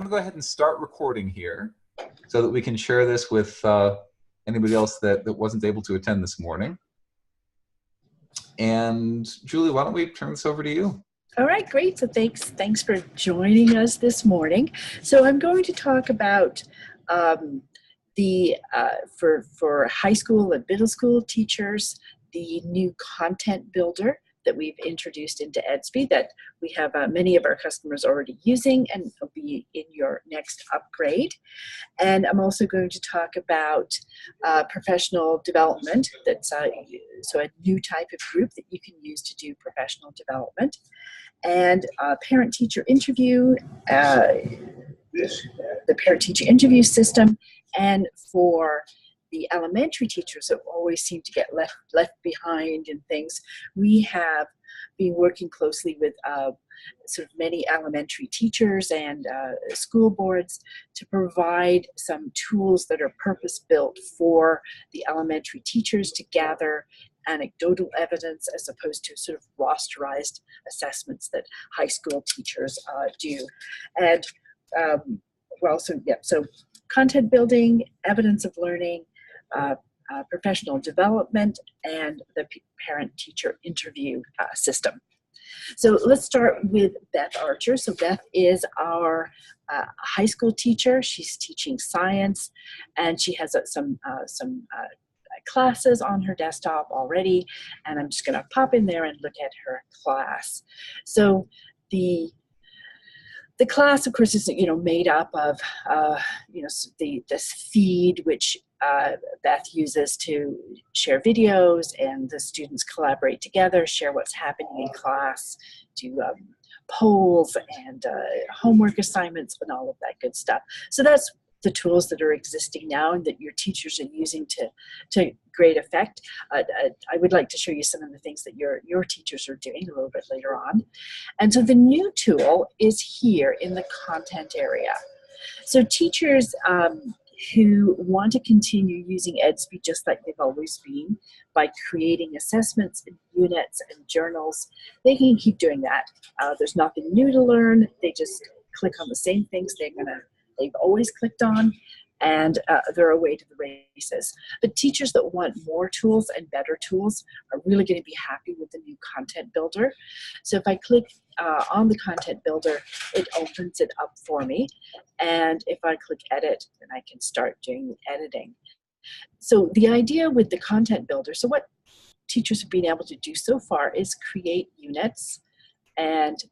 going to go ahead and start recording here so that we can share this with anybody else that wasn't able to attend this morning. And Julie, why don't we turn this over to you? All right, great. So thanks for joining us this morning. So I'm going to talk about for high school and middle school teachers, the new content builder that we've introduced into Edsby that we have many of our customers already using and will be in your next upgrade. And I'm also going to talk about professional development. That's so a new type of group that you can use to do professional development. And parent-teacher interview, the parent-teacher interview system, and for the elementary teachers that always seem to get left behind in things, we have been working closely with sort of many elementary teachers and school boards to provide some tools that are purpose-built for the elementary teachers to gather anecdotal evidence as opposed to sort of rosterized assessments that high school teachers do. And so content building, evidence of learning, professional development, and the parent-teacher interview system. So let's start with Beth Archer. So Beth is our high school teacher. She's teaching science, and she has some classes on her desktop already, and I'm just going to pop in there and look at her class. So the class, of course, is made up of this feed which Beth uses to share videos, and the students collaborate together, share what's happening in class, do polls and homework assignments and all of that good stuff. So that's the tools that are existing now and that your teachers are using to great effect. I would like to show you some of the things that your teachers are doing a little bit later on. And so the new tool is here in the content area. So teachers who want to continue using Edsby just like they've always been by creating assessments and units and journals, they can keep doing that. There's nothing new to learn. They just click on the same things they've always clicked on, and they're away to the races. But teachers that want more tools and better tools are really going to be happy with the new content builder. So if I click on the content builder, it opens it up for me. And if I click edit, then I can start doing the editing. So the idea with the content builder, so what teachers have been able to do so far is create units and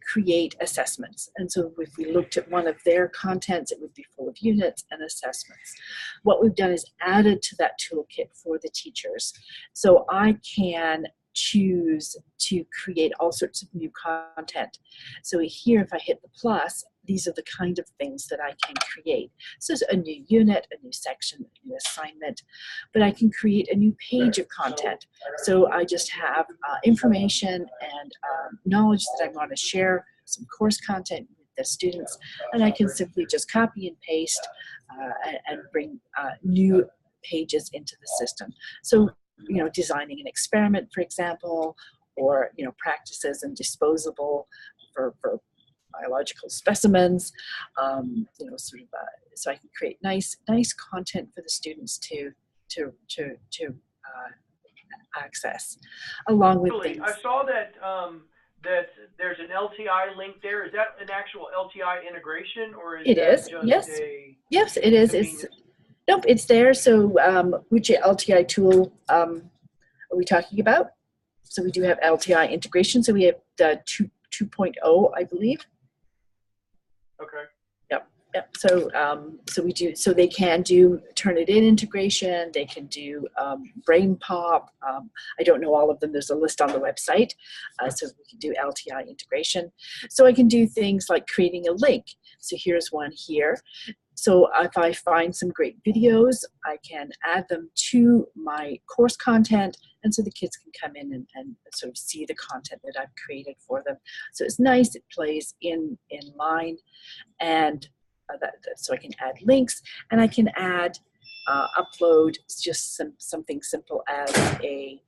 create assessments. And so if we looked at one of their contents, it would be full of units and assessments. What we've done is added to that toolkit for the teachers. So I can choose to create all sorts of new content. So here, if I hit the plus, these are the kind of things that I can create. So it's a new unit, a new section, a new assignment, but I can create a new page of content. So I just have information and knowledge that I want to share, some course content with the students, and I can simply just copy and paste and bring new pages into the system. So, designing an experiment, for example, or, practices and disposable for biological specimens, so I can create nice content for the students to access, along with things. I saw that that there's an LTI link there. Is that an actual LTI integration, or is it that is? Just Yes, it is. Nope, it's there. So which LTI tool are we talking about? So we do have LTI integration. So we have the 2.0, I believe. Okay. Yep. So we do. So they can do Turnitin integration. They can do Brain Pop. I don't know all of them. There's a list on the website. So we can do LTI integration. So I can do things like creating a link. So here's one here. So if I find some great videos, I can add them to my course content, and so the kids can come in and sort of see the content that I've created for them. So it's nice, it plays in line, and so I can add links, and I can add, upload just something simple as a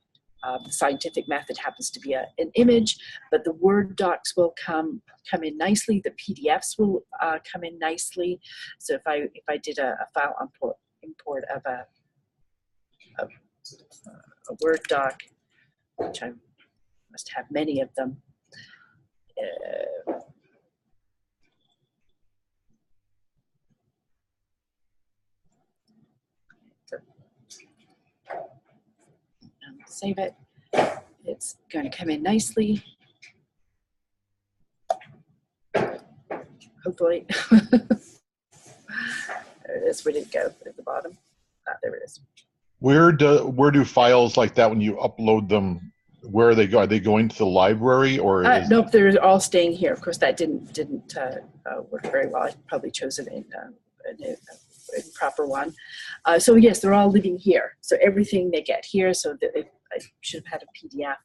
The scientific method happens to be an image, but the Word docs will come in nicely. The PDFs will come in nicely. So if I did a file import of a Word doc, which I must have many of them. Save it. It's going to come in nicely. Hopefully. There it is. Where did it go? At the bottom. There it is. Where do files like that, when you upload them, where are they go? Are they going to the library, or nope, they're all staying here. Of course, that didn't work very well. I probably chose it in proper one. So yes, they're all living here. So everything they get here. So that I should have had a PDF.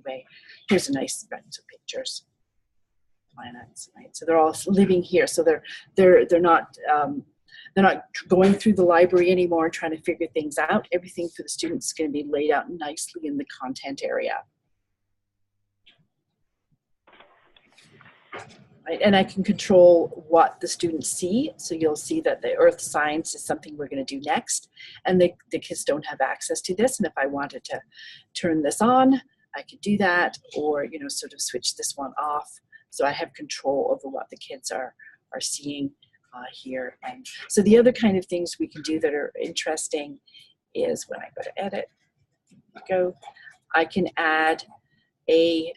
Okay, here's a nice bunch of pictures. Planets, right? So they're all living here. So they're not going through the library anymore trying to figure things out. Everything for the students is going to be laid out nicely in the content area. Right? And I can control what the students see. So you'll see that the earth science is something we're going to do next. And the kids don't have access to this. And if I wanted to turn this on, I could do that, or, you know, sort of switch this one off. So I have control over what the kids are seeing here. And so the other kind of things we can do that are interesting is when I go to edit, I can add a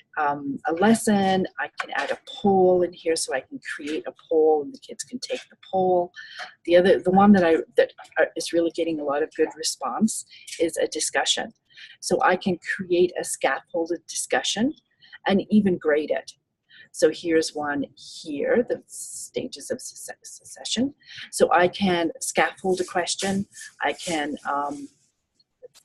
lesson. I can add a poll in here, so I can create a poll and the kids can take the poll. The one that is really getting a lot of good response is a discussion. So I can create a scaffolded discussion and even grade it. So here's one here, the stages of secession. So I can scaffold a question. I can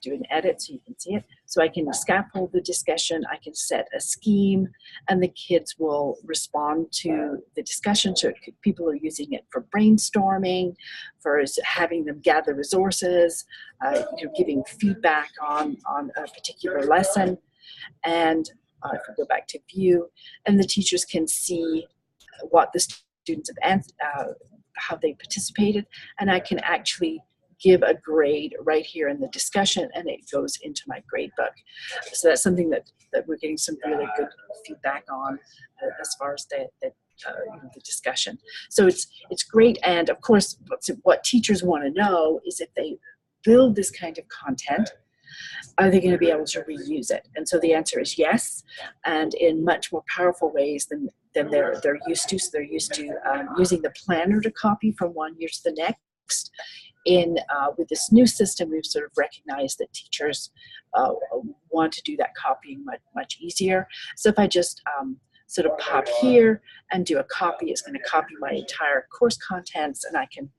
do an edit so you can see it. So I can scaffold the discussion. I can set a scheme, and the kids will respond to the discussion. So people are using it for brainstorming, for having them gather resources, giving feedback on a particular lesson. And if we go back to view, and the teachers can see what the students have answered, how they participated, and I can actually give a grade right here in the discussion, and it goes into my grade book. So that's something that we're getting some really good feedback on as far as the discussion. So it's great, and of course what teachers want to know is if they build this kind of content, are they going to be able to reuse it? And so the answer is yes, and in much more powerful ways than they're used to. So they're used to using the planner to copy from one year to the next. With this new system, we've sort of recognized that teachers want to do that copying much easier. So if I just sort of pop here and do a copy, it's going to copy my entire course contents, and I can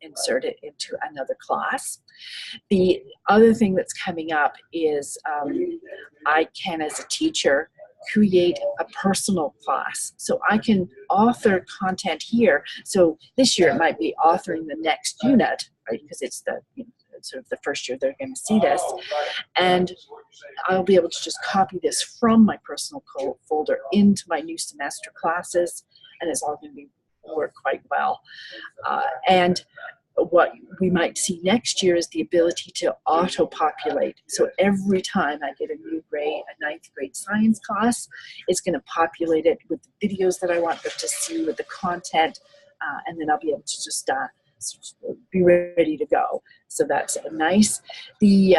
insert it into another class. The other thing that's coming up is I can, as a teacher, create a personal class. So I can author content here. So this year it might be authoring the next unit, right? Because it's the sort of the first year they're going to see this. And I'll be able to just copy this from my personal folder into my new semester classes, and it's all going to work quite well. And what we might see next year is the ability to auto-populate. So every time I get a new grade, a 9th grade science class, it's going to populate it with the videos that I want them to see, with the content, and then I'll be able to just be ready to go. So that's nice. The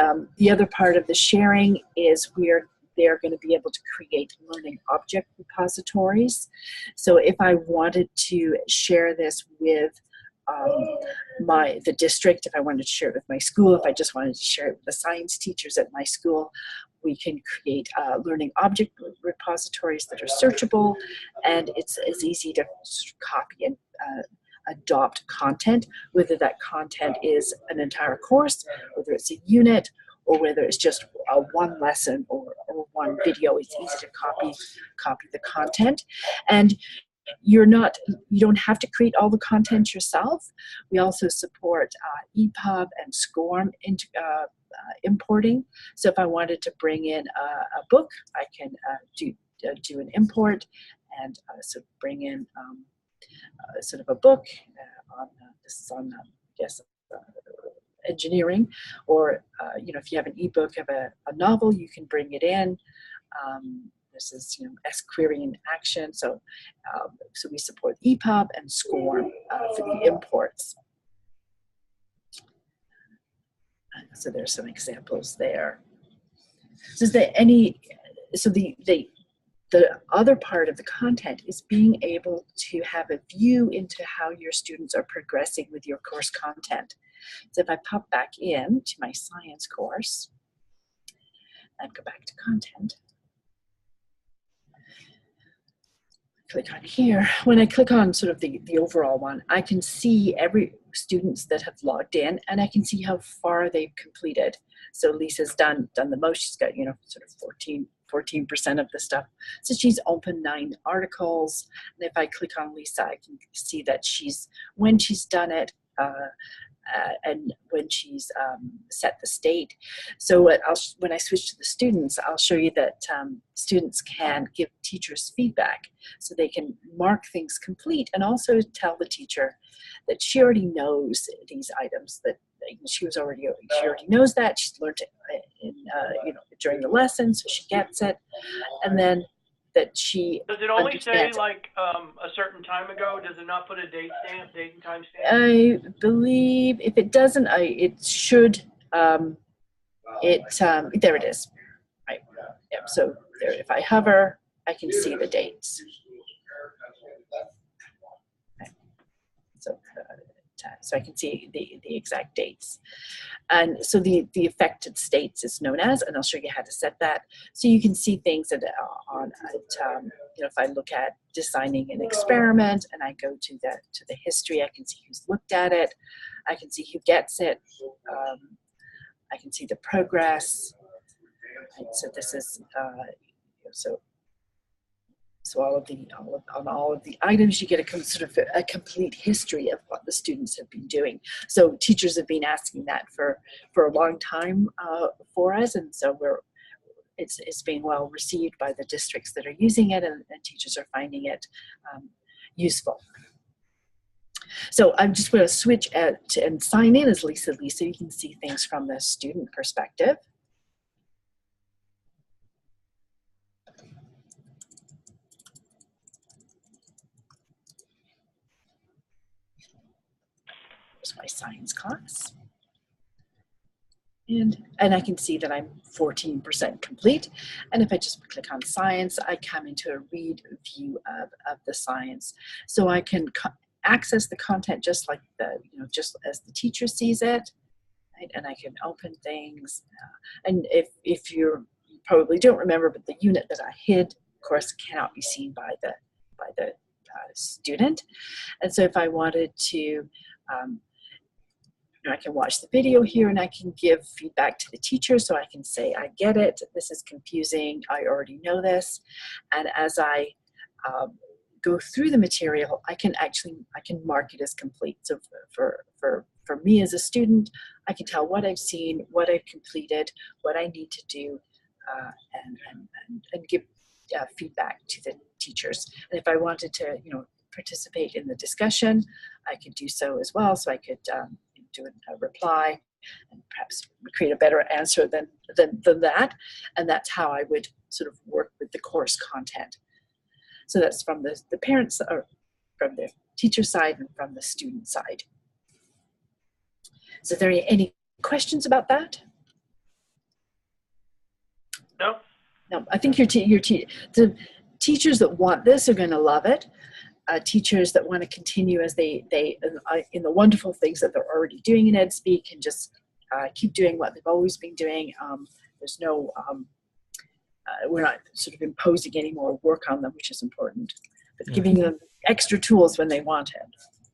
other part of the sharing is they're going to be able to create learning object repositories. So if I wanted to share this with the district, if I wanted to share it with my school, if I just wanted to share it with the science teachers at my school, we can create learning object repositories that are searchable, and it's as easy to copy and adopt content, whether that content is an entire course, whether it's a unit, or whether it's just one lesson or one video. It's easy to copy the content. And you don't have to create all the content yourself. We also support EPUB and SCORM importing. So if I wanted to bring in a book, I can do an import and so bring in sort of a book on this is on yes engineering, or if you have an ebook of a novel, you can bring it in. This is S-Query in action. So so we support EPUB and SCORM for the imports. So there's some examples there. So is there any? So the other part of the content is being able to have a view into how your students are progressing with your course content. So if I pop back in to my science course and go back to content, click on here. When I click on sort of the overall one, I can see every students that have logged in, and I can see how far they've completed. So Lisa's done the most. She's got sort of 14% of the stuff. So she's opened 9 articles, and if I click on Lisa, I can see that when she's done it and when she's set the state. So when I switch to the students, I'll show you that students can give teachers feedback, so they can mark things complete and also tell the teacher that she already knows these items, that she already knows that she's learned it during the lesson, so she gets it, and then that she does it only say like a certain time ago? Does it not put a date and time stamp? I believe if it doesn't, it should. There it is. Right. Yep. So there, if I hover, I can see the dates. Okay. So I can see the exact dates. And so the affected states is known as, and I'll show you how to set that. So you can see things that if I look at designing an experiment and I go to the history, I can see who's looked at it. I can see who gets it. I can see the progress. Right, so this is, so all of the items, you get a complete history of what the students have been doing. So teachers have been asking that for a long time for us, and so it's being well received by the districts that are using it, and teachers are finding it useful. So I'm just going to switch and sign in as Lisa Lee, so you can see things from the student perspective. My science class, and I can see that I'm 14% complete. And if I just click on science, I come into a read view of the science, so I can access the content just like just as the teacher sees it, right? And I can open things. And if you probably don't remember, but the unit that I hid, of course, cannot be seen by the student. And so if I wanted to I can watch the video here, and I can give feedback to the teacher, so I can say, I get it, this is confusing, I already know this. And as I go through the material, I can mark it as complete. So for me as a student, I can tell what I've seen, what I've completed, what I need to do, and give feedback to the teachers. And if I wanted to participate in the discussion, I could do so as well. So I could do a reply and perhaps create a better answer than that. And that's how I would sort of work with the course content. So that's from the parents, or from the teacher side and from the student side. So are there any questions about that? No. No, I think the teachers that want this are going to love it. Teachers that want to continue as they in the wonderful things that they're already doing in Edsby can just keep doing what they've always been doing. There's no, we're not sort of imposing any more work on them, which is important, but giving them extra tools when they want it.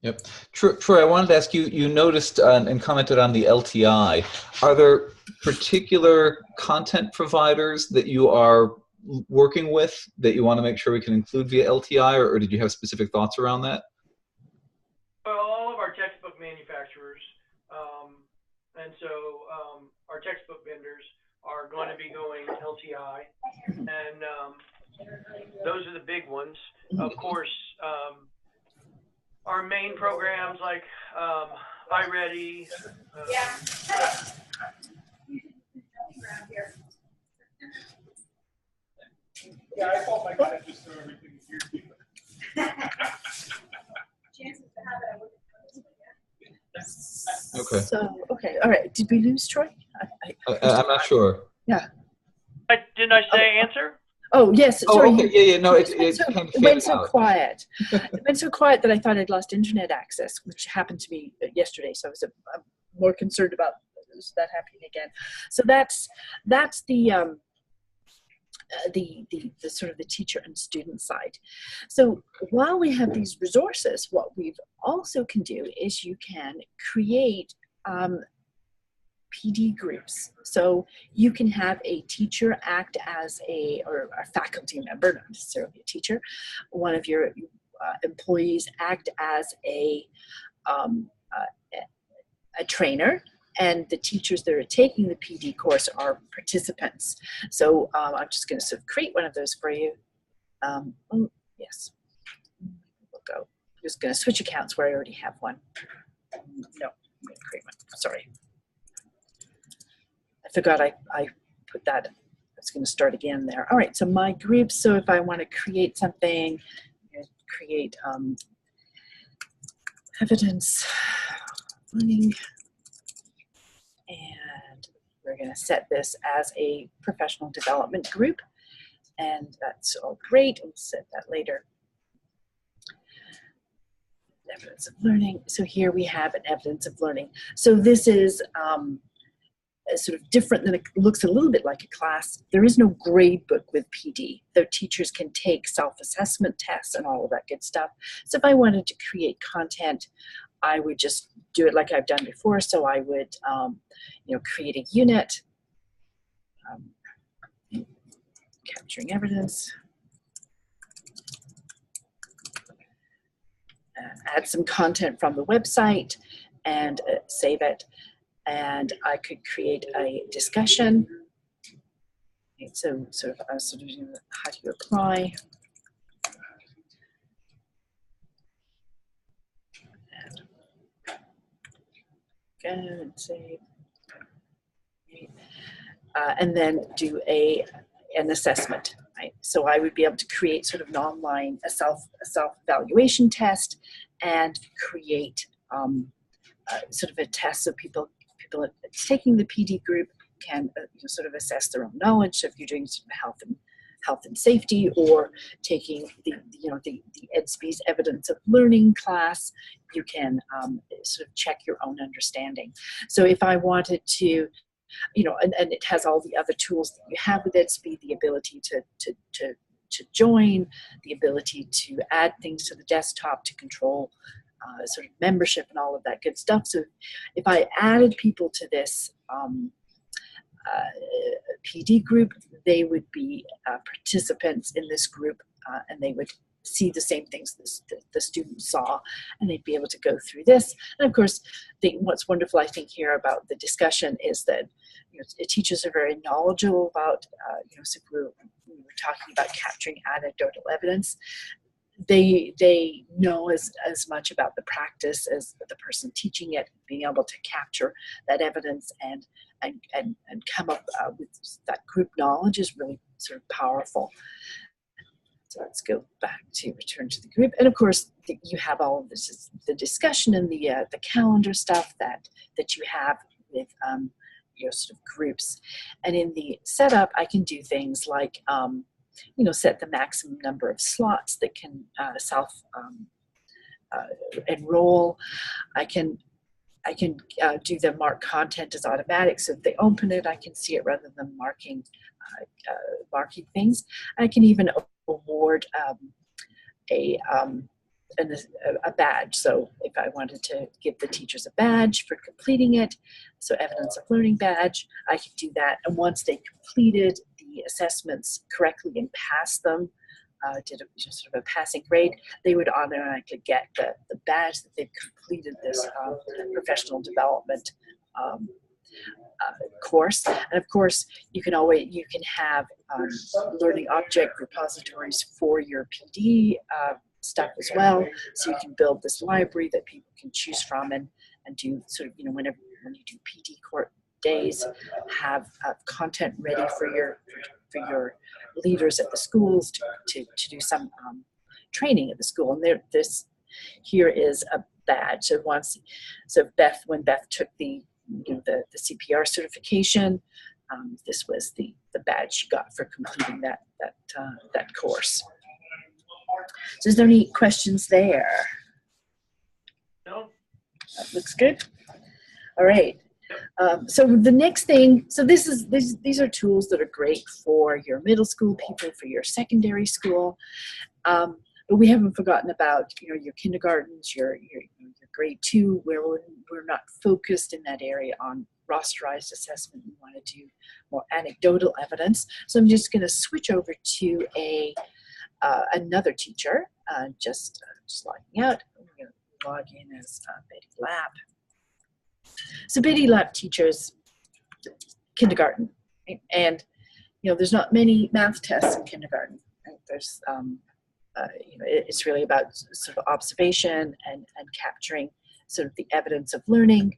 Yep. Troy, I wanted to ask you, you noticed and commented on the LTI. Are there particular content providers that you are working with that you want to make sure we can include via LTI, or did you have specific thoughts around that? Well, all of our textbook manufacturers, and so our textbook vendors are going to be going LTI, and those are the big ones. Of course, our main programs like iReady. Yeah, I thought my guy just threw everything here. Okay. So, okay, all right. Did we lose Troy? I'm not sure. Yeah. Didn't I say answer? Oh, yes. Oh, Sorry. okay. Yeah, yeah. No, it It kind of went faded so out. quiet. It went so quiet that I thought I'd lost internet access, which happened to me yesterday. So I'm more concerned about that happening again. So that's the sort of the teacher and student side. So while we have these resources, what we've also can do is you can create PD groups. So you can have a teacher act as or a faculty member, not necessarily a teacher. One of your employees act as a trainer, and the teachers that are taking the PD course are participants. So I'm just going to sort of create one of those for you. Oh, yes. We'll go. I'm just going to switch accounts where I already have one. No, I'm going to create one. Sorry. I forgot I put that. I was going to start again there. All right, so my groups. So if I want to create something, create evidence learning, and we're going to set this as a professional development group, and that's all great. We'll set that later. Evidence of learning. So here we have an evidence of learning. So this is sort of different than it looks a little bit like a class. There is no grade book with PD, though teachers can take self-assessment tests and all of that good stuff. So if I wanted to create content, I would just do it like I've done before. So I would, create a unit, capturing evidence, add some content from the website, and save it. And I could create a discussion. Okay, so sort of how do you apply? And save. And then do an assessment. Right? So I would be able to create sort of an online self-evaluation test and create sort of a test so people taking the PD group can sort of assess their own knowledge. So if you're doing sort of health and safety, or taking the Edsby's evidence of learning class, you can sort of check your own understanding. So if I wanted to, and it has all the other tools that you have with Edsby, the ability to join, the ability to add things to the desktop, to control sort of membership and all of that good stuff. So if I added people to this PD group, they would be participants in this group, and they would see the same things the students saw, and they'd be able to go through this. And of course, what's wonderful, I think, here about the discussion is that teachers are very knowledgeable about, so we were talking about capturing anecdotal evidence. They know as much about the practice as the person teaching it. Being able to capture that evidence and come up with that group knowledge is really sort of powerful. So let's go back to return to the group. And of course, you have all of this, the discussion and the calendar stuff that you have with your sort of groups. And in the setup, I can do things like set the maximum number of slots that can enroll. I can do the mark content as automatic, so if they open it, I can see it rather than marking things. I can even award a badge. So if I wanted to give the teachers a badge for completing it, so evidence of learning badge, I could do that. And once they completed the assessments correctly and passed them, did sort of a passing grade, they would automatically get the badge that they've completed this professional development course. And of course, you can have learning object repositories for your PD stuff as well. So you can build this library that people can choose from and do sort of, when you do PD court days, have content ready for your leaders at the schools to do some training at the school. And this here is a badge. So when Beth took the CPR certification, this was the badge she got for completing that course. So is there any questions there? No. That looks good. All right. So the next thing, so these are tools that are great for your middle school people, for your secondary school, but we haven't forgotten about your kindergartens, your grade 2, where we're not focused in that area on rosterized assessment. We want to do more anecdotal evidence. So I'm just going to switch over to another teacher, just logging out. I'm going to log in as Betty Lap. So Betty Lap teaches kindergarten, right? And there's not many math tests in kindergarten. Right? There's it's really about sort of observation and capturing sort of the evidence of learning,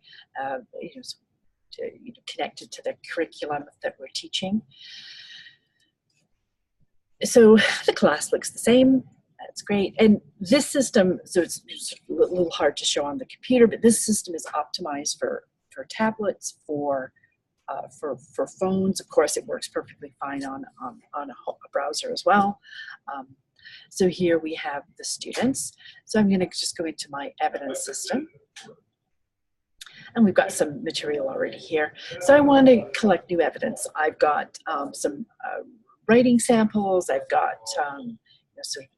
connected to the curriculum that we're teaching. So the class looks the same. That's great. And this system, so it's a little hard to show on the computer, but this system is optimized for tablets, for phones. Of course, it works perfectly fine on a browser as well. So here we have the students. So I'm going to just go into my evidence system. And we've got some material already here. So I want to collect new evidence. I've got some writing samples. I've got some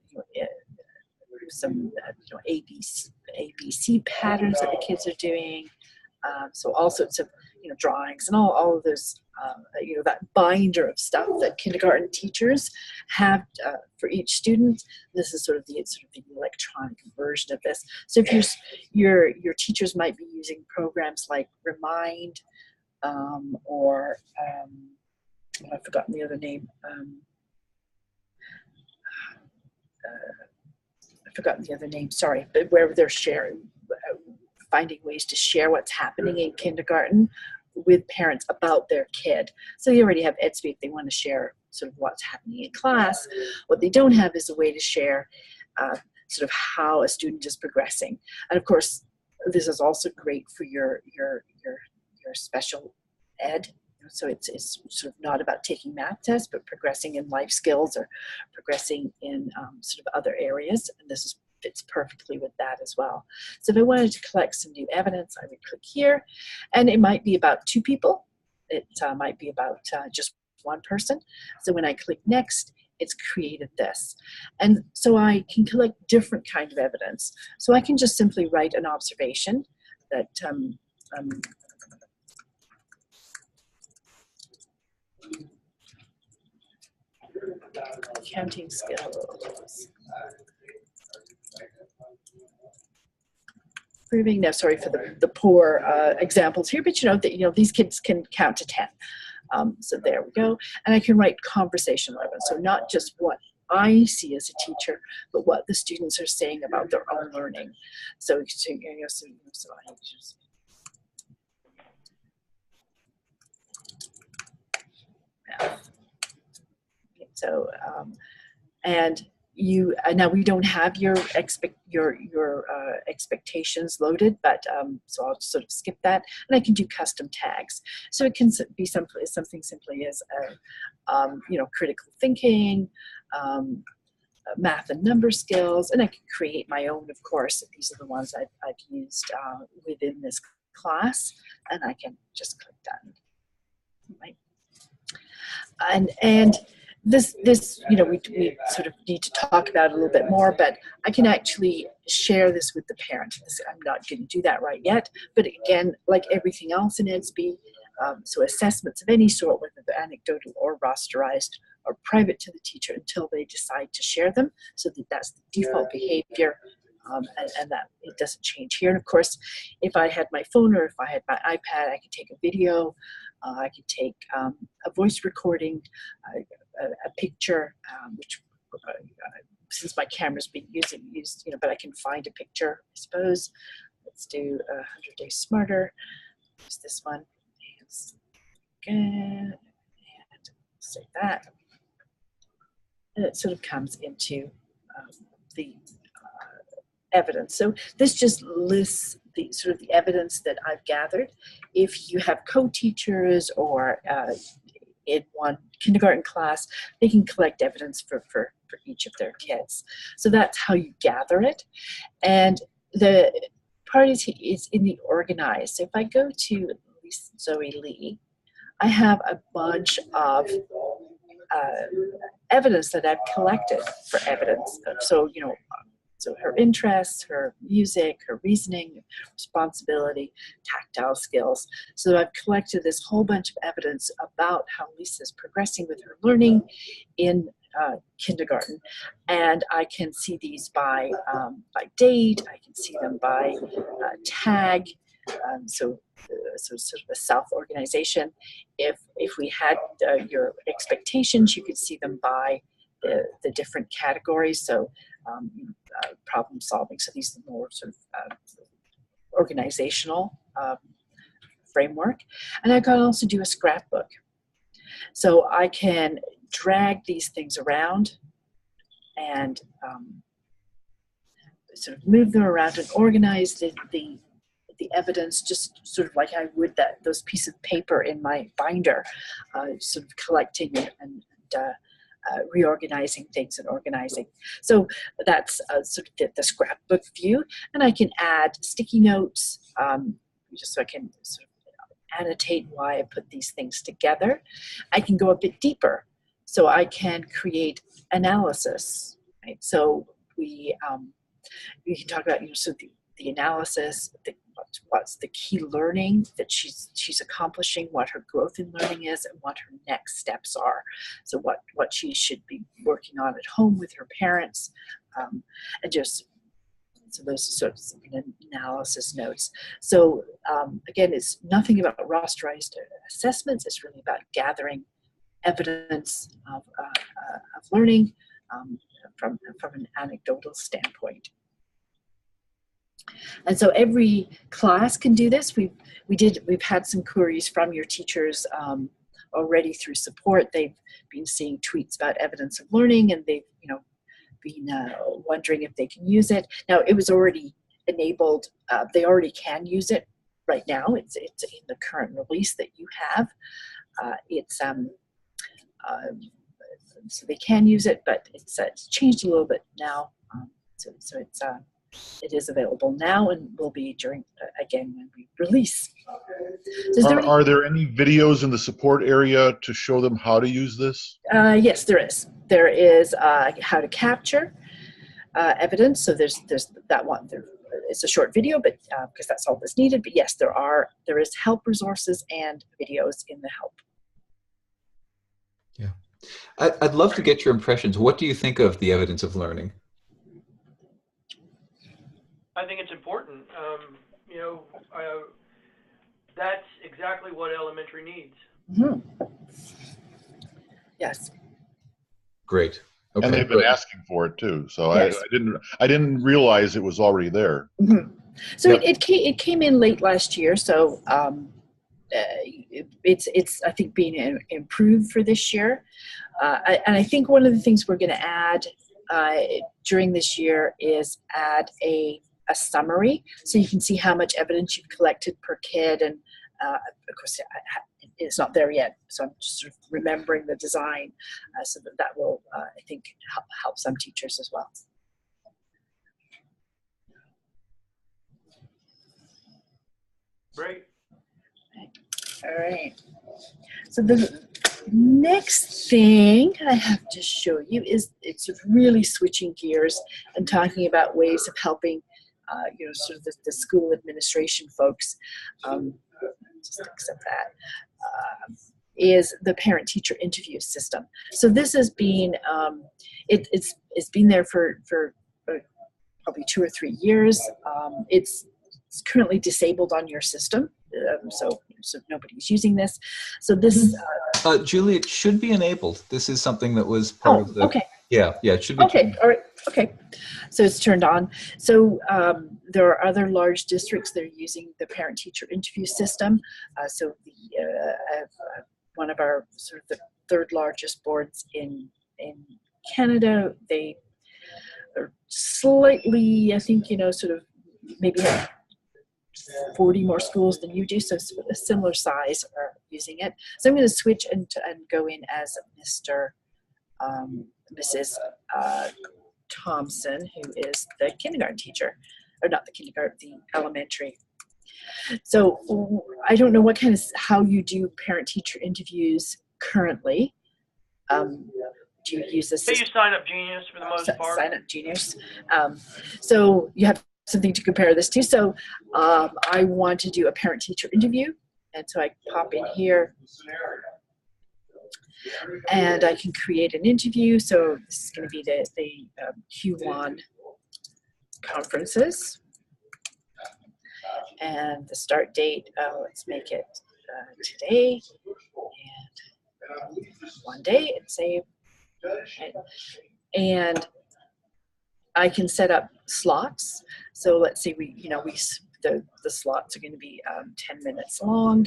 ABC patterns that the kids are doing. So all sorts of drawings and all of those that binder of stuff that kindergarten teachers have for each student. This is sort of the electronic version of this. So if your teachers might be using programs like Remind or I've forgotten the other name. I've forgotten the other name, sorry, but where they're sharing, finding ways to share what's happening in kindergarten with parents about their kid. So they already have Edsby if they want to share sort of what's happening in class. What they don't have is a way to share sort of how a student is progressing. And of course, this is also great for your special ed. So it's sort of not about taking math tests, but progressing in life skills or progressing in sort of other areas. And this fits perfectly with that as well. So if I wanted to collect some new evidence, I would click here. And it might be about 2 people. It might be about just 1 person. So when I click next, it's created this. And so I can collect different kind of evidence. So I can just simply write an observation that counting skills. Proving, no, sorry for the poor examples here, but these kids can count to 10. So there we go. And I can write conversational evidence. So not just what I see as a teacher, but what the students are saying about their own learning. So I just, so and you now we don't have your expectations loaded, but so I'll sort of skip that, and I can do custom tags. So it can be something simply as critical thinking, math and number skills, and I can create my own. Of course, these are the ones I've used within this class, and I can just click done. Right. And this we sort of need to talk about it a little bit more, but I can actually share this with the parent. I'm not going to do that right yet, but again, like everything else in Edsby, so assessments of any sort, whether they're anecdotal or rosterized, are private to the teacher until they decide to share them. So that's the default behavior and that it doesn't change here. And of course, if I had my phone or if I had my iPad, I could take a video, I could take a voice recording, a picture, which since my camera's been used, you know, but I can find a picture, I suppose. Let's do 100 Days Smarter. Use this one. And say that. And it sort of comes into the evidence. So this just lists the sort of the evidence that I've gathered. If you have co-teachers or in one kindergarten class, they can collect evidence for each of their kids. So that's how you gather it. And the part is in the organize. So if I go to Zoe Lee, I have a bunch of evidence that I've collected for evidence. So, you know, so her interests, her music, her reasoning, responsibility, tactile skills. So I've collected this whole bunch of evidence about how Lisa's progressing with her learning in kindergarten. And I can see these by date, I can see them by tag, so sort of a self-organization. If we had your expectations, you could see them by the different categories. So problem solving. So these are more sort of organizational framework. And I can also do a scrapbook. So I can drag these things around and sort of move them around and organize the evidence, just sort of like I would those pieces of paper in my binder, sort of collecting and reorganizing things and organizing. So that's sort of the scrapbook view, and I can add sticky notes just so I can sort of annotate why I put these things together. I can go a bit deeper, so I can create analysis. Right? So we can talk about, you know, so the analysis, what's the key learning that she's accomplishing, what her growth in learning is, and what her next steps are. So what she should be working on at home with her parents, and just so those sorts of analysis notes. So again, it's nothing about rasterized assessments. It's really about gathering evidence of learning from an anecdotal standpoint. And so every class can do this. We've had some queries from your teachers already through support. They've been seeing tweets about evidence of learning, and they've, you know, been wondering if they can use it. Now, it was already enabled. They already can use it right now. It's in the current release that you have. So they can use it, but it's changed a little bit now. So it is available now and will be during again when we release. Are there any videos in the support area to show them how to use this? Yes, there is. There is how to capture evidence. So there's that one. It's a short video, but because that's all that's needed. But yes, there is help resources and videos in the help. Yeah, I'd love to get your impressions. What do you think of the evidence of learning? I think it's important. You know, that's exactly what elementary needs. Mm-hmm. Yes. Great. Okay. And they've been asking for it too. So yes. I didn't realize it was already there. Mm-hmm. So yep. it came in late last year. So it's I think being improved for this year. And I think one of the things we're going to add during this year is add a summary, so you can see how much evidence you've collected per kid, and of course it's not there yet, so I'm just sort of remembering the design, so that will I think help some teachers as well. Great. All right. So the next thing I have to show you is it's really switching gears and talking about ways of helping you know, sort of the school administration folks, just accept that, is the parent-teacher interview system. So this has been, it's been there for probably be 2 or 3 years. It's currently disabled on your system, so nobody's using this. So this, Julie, it should be enabled. This is something that was part of the. Okay. Yeah, it should be. Okay, all right, okay. So it's turned on. So there are other large districts that are using the parent-teacher interview system. So one of our sort of the third largest boards in Canada, they are slightly, I think, sort of maybe have 40 more schools than you do, so a similar size are using it. So I'm going to switch and go in as Mrs. Thompson, who is the kindergarten teacher, or not the kindergarten, the elementary. So I don't know how you do parent-teacher interviews currently. Do you use this? They use Sign Up Genius for the most part. Sign Up Genius. So you have something to compare this to. So I want to do a parent-teacher interview, and so I pop in here, and I can create an interview. So this is going to be the Q1 conferences, and the start date. Let's make it today, and one day, and save. And I can set up slots. So let's say the slots are going to be 10 minutes long,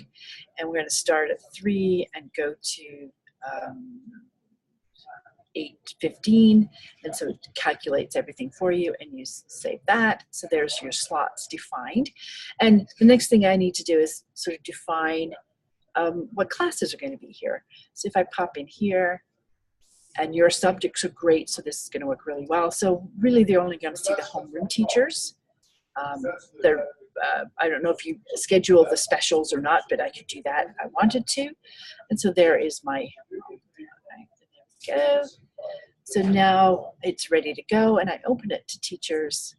and we're going to start at 3 and go to 8:15, and so it calculates everything for you, and you save that. So there's your slots defined, and the next thing I need to do is sort of define what classes are going to be here. So if I pop in here, and your subjects are great, so this is going to work really well. So really, they're only going to see the homeroom teachers. I don't know if you schedule the specials or not, but I could do that if I wanted to. And so there is my, there we go. So now it's ready to go, and I open it to teachers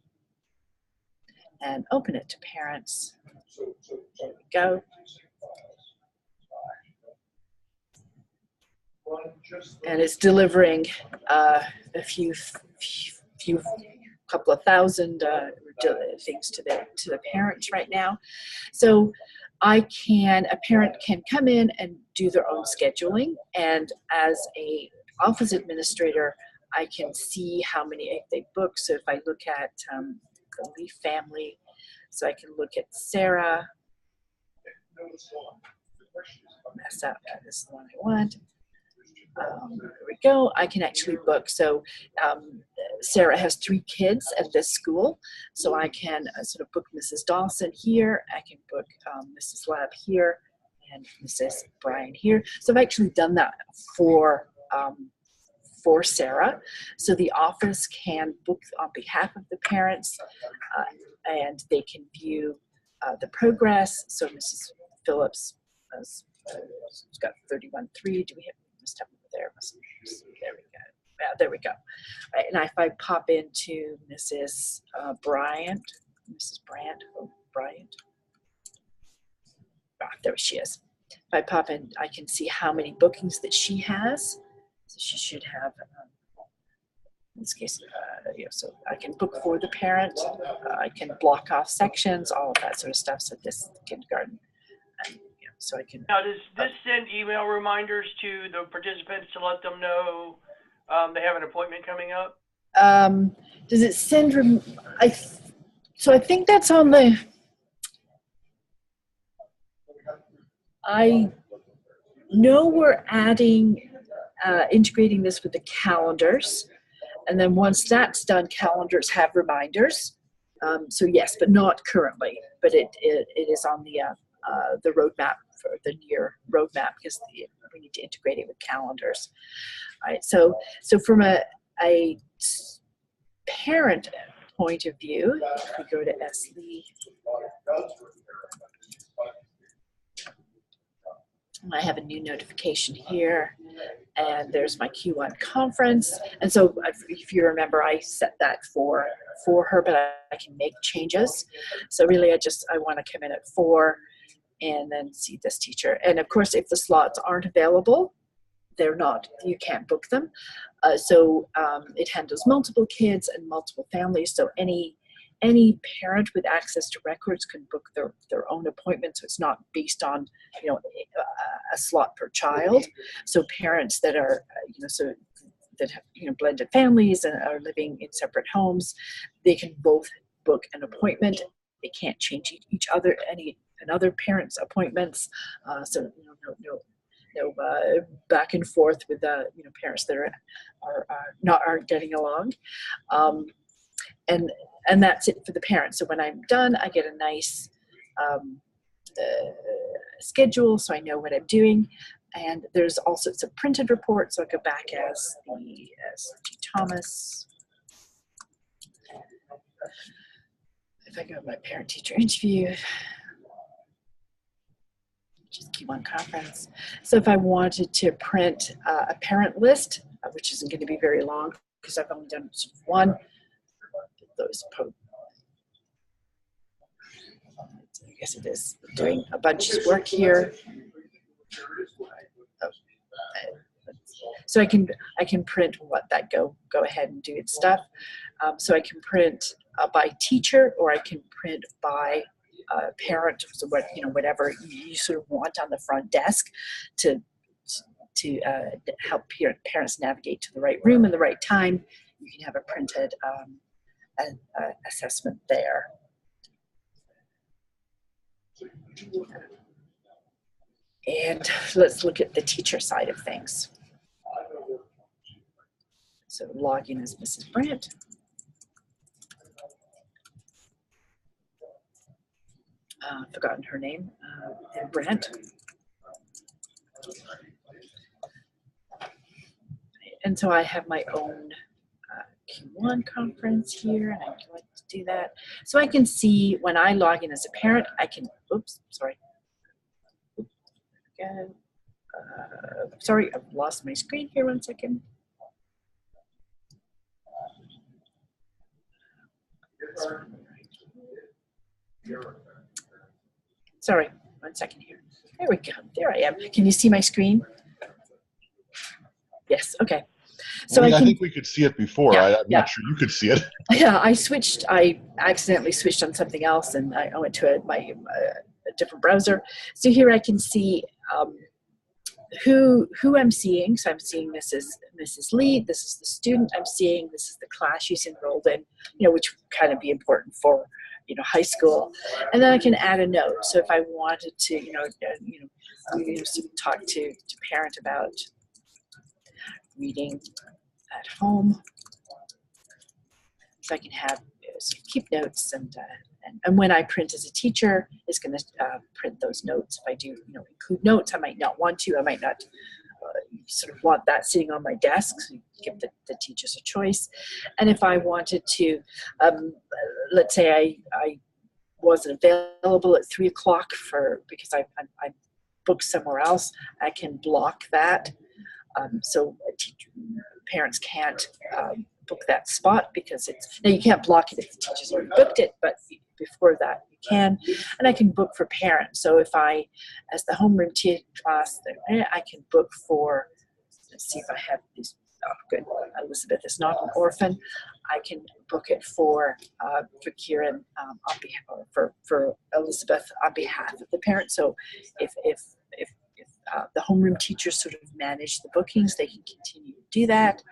and open it to parents. There we go. And it's delivering a couple of thousand things to the parents right now. So a parent can come in and do their own scheduling, and as a office administrator, I can see how many they book. So if I look at the Leaf family, so I can look at Sarah. Mess up. This is the one I want. There we go. I can actually book. So Sarah has 3 kids at this school, so I can sort of book Mrs. Dawson here. I can book Mrs. Lab here and Mrs. Bryan here. So I've actually done that for Sarah. So the office can book on behalf of the parents, and they can view the progress. So Mrs. Phillips has got 31.3. Do we have? Must have there. There we go. Yeah, there we go. Right, and if I pop into Mrs. Bryant, there she is. If I pop in, I can see how many bookings that she has. So she should have, in this case, so I can book for the parent. I can block off sections, all of that sort of stuff. So this kindergarten. So I can. Now, does this send email reminders to the participants to let them know they have an appointment coming up? Does it send? So I think that's on the. I know we're integrating this with the calendars, and then once that's done, calendars have reminders. So yes, but not currently. But it is on the roadmap, for the near roadmap, because we need to integrate it with calendars. All right, so from a parent point of view, if we go to Edsby, I have a new notification here, and there's my Q1 conference. And so if you remember, I set that for her, but I can make changes. So really, I want to come in at 4 and then see this teacher. And of course, if the slots aren't available, you can't book them. So it handles multiple kids and multiple families. So any any parent with access to records can book their own appointment, so it's not based on, you know, a slot per child. So parents that are, you know, so that have, you know, blended families and are living in separate homes, they can both book an appointment. They can't change another parent's appointments. So, you know, no back and forth with you know, parents that aren't getting along. And that's it for the parents. So when I'm done, I get a nice schedule, so I know what I'm doing. And there's also, it's a printed report, so I go back as G. Thomas. If I go to my parent-teacher interview, just Q1 conference. So if I wanted to print a parent list, which isn't going to be very long because I've only done one, those I guess it is doing a bunch of work here. So I can print what that go ahead and do its stuff. So I can print by teacher, or I can print by parent. So what, you know, whatever you sort of want on the front desk to help parents navigate to the right room in the right time. You can have a printed assessment there. And let's look at the teacher side of things. So log in as Mrs. Brandt. Forgotten her name, Brandt. And so I have my own Q1 conference here, and I like to do that. So I can see when I log in as a parent, I can, oops, sorry. Again, sorry, I've lost my screen here, 1 second. Sorry, 1 second here. There we go, there I am. Can you see my screen? Yes, okay. So I think we could see it before. Yeah, I'm not sure you could see it. Yeah, I accidentally switched on something else, and I went to a different browser. So here I can see who I'm seeing. So I'm seeing Mrs. Lee. This is the student I'm seeing. This is the class she's enrolled in, you know, which would kind of be important for, you know, high school. And then I can add a note. So if I wanted to, sort of talk to parent about reading at home, so I can have sort of keep notes, and when I print as a teacher, it's going to print those notes. If I do, you know, include notes, I might not want to. I might not sort of want that sitting on my desk. So give the teachers a choice. And if I wanted to, let's say I wasn't available at 3 o'clock because I booked somewhere else, I can block that. So parents can't book that spot, because now you can't block it if the teacher's already booked it, but before that you can. And I can book for parents. So if I, as the homeroom class, I can book for, let's see if I have these. Oh, good. Elizabeth is not an orphan. I can book it for Kieran on behalf, for Elizabeth on behalf of the parent. So if the homeroom teachers sort of manage the bookings, they can continue to do that.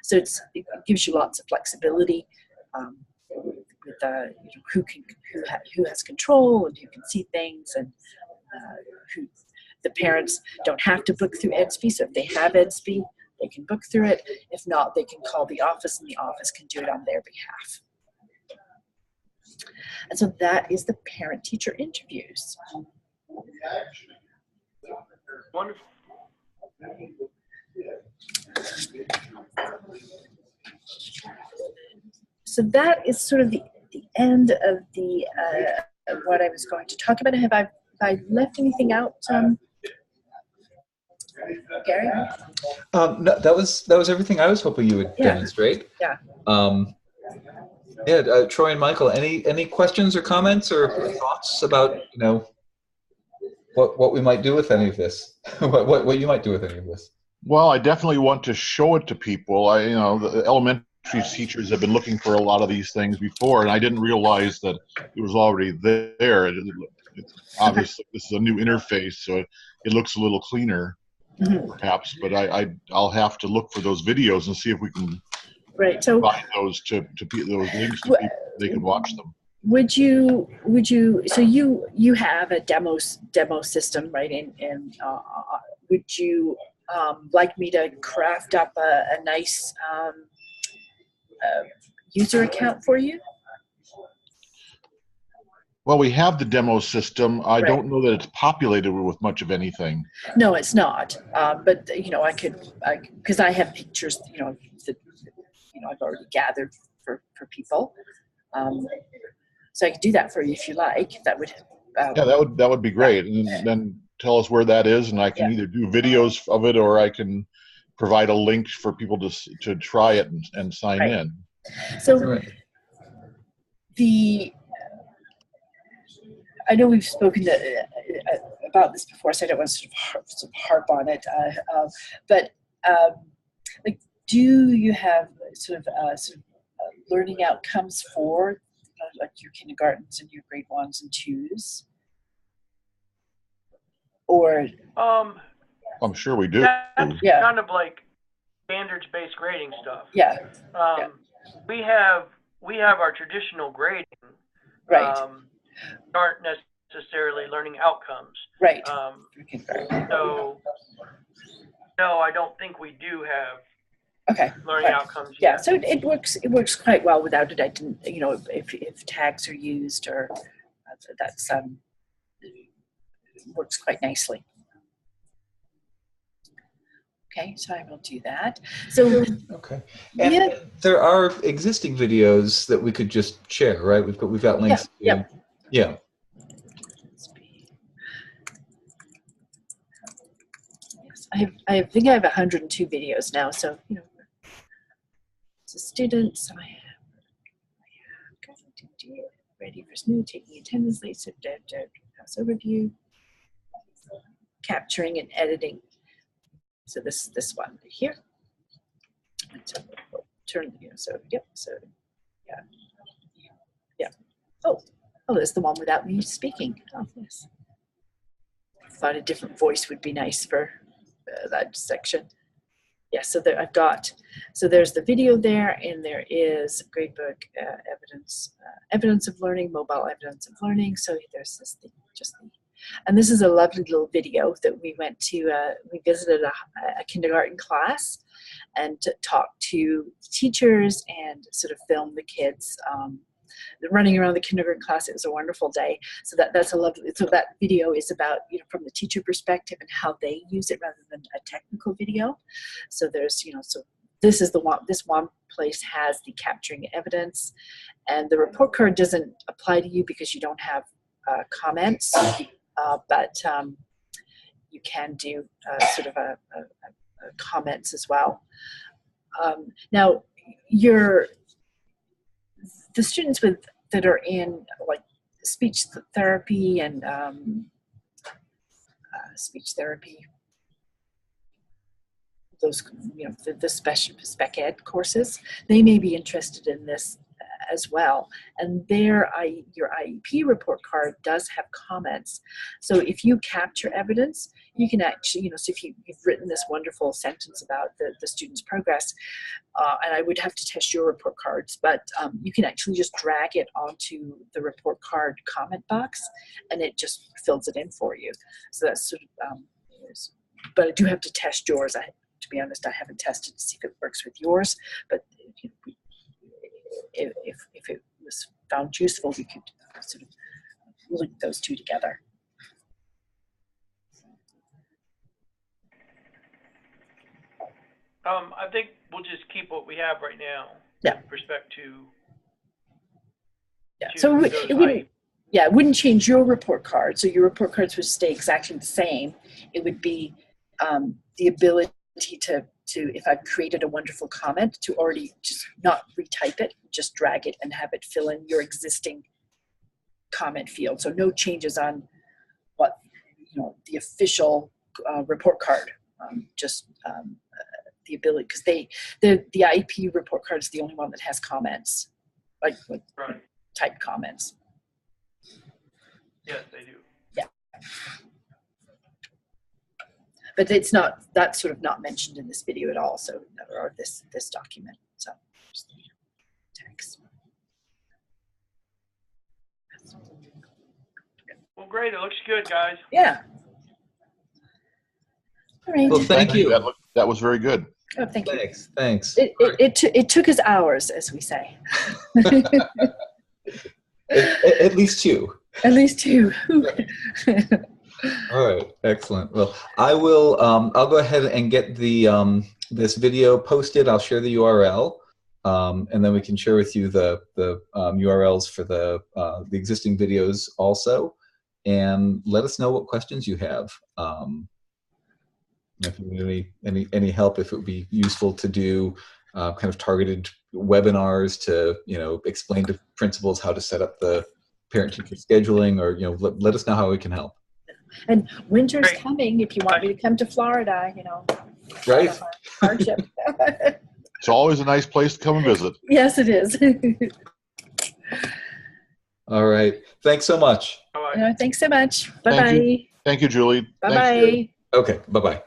So it gives you lots of flexibility with who has control and who can see things, and who the parents don't have to book through Edsby. So if they have Edsby, they can book through it. If not, they can call the office, and the office can do it on their behalf. And so that is the parent-teacher interviews. Wonderful. So that is sort of the end of of what I was going to talk about. Have I left anything out, Gary? No, that was everything I was hoping you would demonstrate. Yeah. Troy and Michael, any questions or comments or thoughts about, you know, what we might do with any of this? what you might do with any of this? Well, I definitely want to show it to people. The elementary teachers have been looking for a lot of these things before, and I didn't realize that it was already there. It's obviously this is a new interface, so it looks a little cleaner, perhaps. But I'll have to look for those videos and see if we can So find those those links to people, they can watch them. Would you so you have a demo system, right? And would you like me to craft up a nice user account for you? Well, we have the demo system. I don't know that it's populated with much of anything. No, it's not. But because I have pictures, that I've already gathered for people. So I could do that for you if you like. That would. Yeah, that would be great. And then tell us where that is, and I can either do videos of it, or I can provide a link for people to try it and sign in. So I know we've spoken about this before, so I don't want to sort of harp on it. But do you have sort of learning outcomes for like your kindergartens and your grade 1s and 2s? Or I'm sure we do. That's kind of like standards-based grading stuff. We have our traditional grading. Aren't necessarily learning outcomes. So no, I don't think we do have learning outcomes yet. So it works quite well without it. I didn't, if tags are used, or that's works quite nicely. Okay, so I will do that. So and there are existing videos that we could just share, right? We've got links. Yeah. Yes, I think I have 102 videos now. So so students, I have ready for SNU, taking attendance, late pass overview, capturing and editing. So this one right here. And so we'll turn, Oh, there's the one without me speaking. Oh, yes. I thought a different voice would be nice for that section. So there I've got, so there's the video there, and there is gradebook evidence of learning, mobile evidence of learning. So there's this thing, and this is a lovely little video that we went to, we visited a kindergarten class and talked to teachers and sort of filmed the kids running around the kindergarten class. It was a wonderful day. So that's a lovely, so that video is about, from the teacher perspective and how they use it rather than a technical video. So there's, so this is this one place has the capturing evidence, and the report card doesn't apply to you because you don't have comments, but you can do sort of a comments as well. Now, the students that are in like speech therapy and speech therapy, those the spec ed courses, they may be interested in this as well. And your IEP report card does have comments. So if you capture evidence, you can actually, so if you've written this wonderful sentence about the student's progress, and I would have to test your report cards, but you can actually just drag it onto the report card comment box, and it just fills it in for you. So that's sort of, but I do have to test yours. To be honest, I haven't tested to see if it works with yours, but if it was found useful, we could sort of link those two together. I think we'll just keep what we have right now. With respect to. So it wouldn't. It wouldn't change your report card. So your report cards would stay exactly the same. It would be the ability to if I've created a wonderful comment, to already just not retype it, just drag it and have it fill in your existing comment field. So no changes on what, the official report card, just the the ability, because the IP report card is the only one that has comments, like Right. typed comments. Yes, they do. Yeah. But that's sort of not mentioned in this video at all, so, or this document. So just the text. Well, great. It looks good, guys. Yeah. All right. Well, thank you. That was very good. Oh, thank you. Thanks. It took us hours, as we say. At least two. At least two. All right, excellent. Well, I will. I'll go ahead and get the this video posted. I'll share the URL, and then we can share with you the URLs for the existing videos also, and let us know what questions you have. If you need any help, if it would be useful to do kind of targeted webinars to explain to principals how to set up the parent-teacher scheduling, or let us know how we can help. And winter's Great. coming. If you want me to come to Florida, Right? hardship. It's always a nice place to come and visit. Yes, it is. All right. Thanks so much. All right. Thanks so much. Bye-bye. Thank you, Julie. Bye-bye. Okay. Bye-bye.